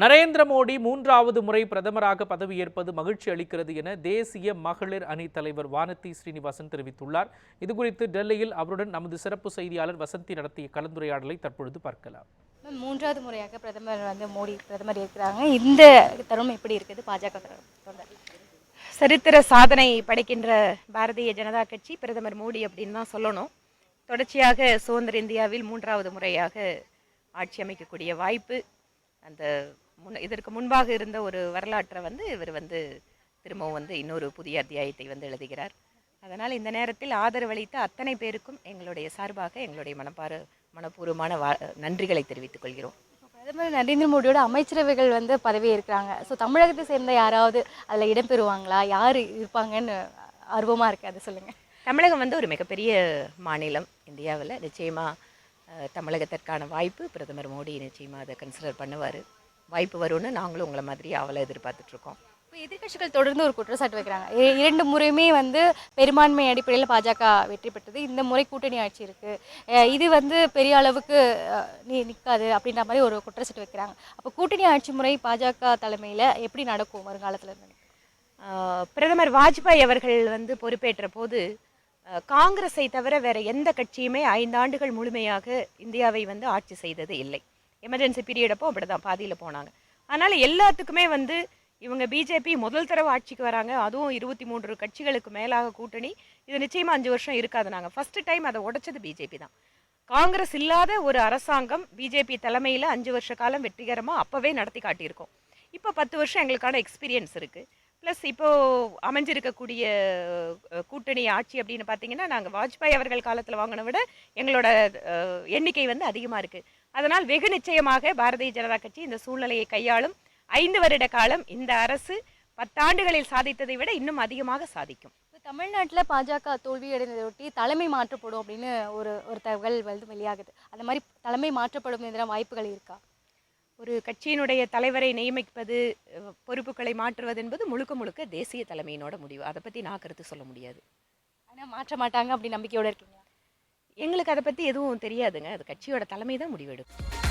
நரேந்திர மோடி 3வது முறை பிரதமராக பதவியேற்பது மகிழ்ச்சி அளிக்கிறது என தேசிய மகளிர் அணி தலைவர் வானதி ஸ்ரீனிவாசன் தெரிவித்துள்ளார். இதுகுறித்து டெல்லியில் அவருடன் நமது சிறப்பு செய்தியாளர் வசந்தி நடத்திய கலந்துரையாடலை தற்பொழுது பார்க்கலாம். 3வது முறையாக பிரதமர் மோடி பிரதமர் இருக்கிறாங்க. இந்த தருணம் எப்படி இருக்குது? பாஜக சரித்திர சாதனை படைக்கின்ற பாரதிய ஜனதா கட்சி பிரதமர் மோடி அப்படின்னு தான் சொல்லணும். தொடர்ச்சியாக சுதந்திர இந்தியாவில் 3வது முறையாக ஆட்சி அமைக்கக்கூடிய வாய்ப்பு, அந்த இதற்கு முன்பாக இருந்த ஒரு வரலாற்றை இவர் திரும்பவும் இன்னொரு புதிய அத்தியாயத்தை எழுதுகிறார். அதனால் இந்த நேரத்தில் ஆதரவளித்த அத்தனை பேருக்கும் எங்களுடைய சார்பாக எங்களுடைய மனப்பூர்வமான நன்றிகளை தெரிவித்துக் கொள்கிறோம். பிரதமர் நரேந்திர மோடியோட அமைச்சரவைகள் பதவி இருக்கிறாங்க. ஸோ தமிழகத்தை சேர்ந்த யாராவது அதில் இடம்பெறுவாங்களா? யார் இருப்பாங்கன்னு ஆர்வமாக இருக்குது, அதை சொல்லுங்கள். தமிழகம் ஒரு மிகப்பெரிய மாநிலம் இந்தியாவில். நிச்சயமாக தமிழகத்திற்கான வாய்ப்பு பிரதமர் மோடி நிச்சயமாக அதை கன்சிடர் பண்ணுவார். வாய்ப்பு வரும்னு நாங்களும் உங்களை மாதிரி அவளை எதிர்பார்த்துட்ருக்கோம். இப்போ எதிர்கட்சிகள் தொடர்ந்து ஒரு குற்றச்சாட்டு வைக்கிறாங்க. 2 முறையுமே பெரும்பான்மை அடிப்படையில் பாஜக வெற்றி பெற்றது. இந்த முறை கூட்டணி ஆட்சி இருக்குது, இது பெரிய அளவுக்கு நிற்காது அப்படின்ற மாதிரி ஒரு குற்றச்சாட்டு வைக்கிறாங்க. அப்போ கூட்டணி ஆட்சி முறை பாஜக தலைமையில் எப்படி நடக்கும் வருங்காலத்தில் இருந்து? பிரதமர் வாஜ்பாய் அவர்கள் பொறுப்பேற்ற போது காங்கிரஸை தவிர வேறு எந்த கட்சியுமே 5 ஆண்டுகள் முழுமையாக இந்தியாவை ஆட்சி செய்தது இல்லை. எமர்ஜென்சி பீரியடப்போ அப்படி தான் பாதியில் போனாங்க. அதனால் எல்லாத்துக்குமே இவங்க பிஜேபி முதல் தடவை ஆட்சிக்கு வராங்க, அதுவும் 23 கட்சிகளுக்கு மேலாக கூட்டணி. இது நிச்சயமாக 5 வருஷம் இருக்காது. நாங்கள் ஃபஸ்ட்டு டைம் அதை உடைச்சது பிஜேபி தான். காங்கிரஸ் இல்லாத ஒரு அரசாங்கம் பிஜேபி தலைமையில் 5 வருஷ காலம் வெற்றிகரமாக அப்போவே நடத்தி காட்டியிருக்கோம். இப்போ 10 வருஷம் எங்களுக்கான எக்ஸ்பீரியன்ஸ் இருக்குது. ப்ளஸ் இப்போது அமைஞ்சிருக்கக்கூடிய கூட்டணி ஆட்சி அப்படின்னு பார்த்தீங்கன்னா, நாங்கள் வாஜ்பாய் அவர்கள் காலத்தில் வாங்கின விட எங்களோட எண்ணிக்கை அதிகமாக இருக்குது. அதனால் வெகு நிச்சயமாக பாரதிய ஜனதா கட்சி இந்த சூழ்நிலையை கையாளும். 5 வருட காலம் இந்த அரசு 10 ஆண்டுகளில் சாதித்ததை விட இன்னும் அதிகமாக சாதிக்கும். தமிழ்நாட்டில் பாஜக தோல்வியடைந்ததையொட்டி தலைமை மாற்றப்படும் அப்படின்னு ஒரு தகவல் வெளியாகுது. அந்த மாதிரி தலைமை மாற்றப்படும் என்ற வாய்ப்புகள் இருக்கா? ஒரு கட்சியினுடைய தலைவரை நியமிப்பது, பொறுப்புகளை மாற்றுவது என்பது முழுக்க முழுக்க தேசிய தலைமையினோட முடிவு. அதை பற்றி நான் கருத்து சொல்ல முடியாது. ஆனால் மாற்ற மாட்டாங்க அப்படி நம்பிக்கையோடு இருக்கீங்க? எங்களுக்கு அதை பற்றி எதுவும் தெரியாதுங்க. அது கட்சியோட தலைமை தான் முடிவெடுக்கும்.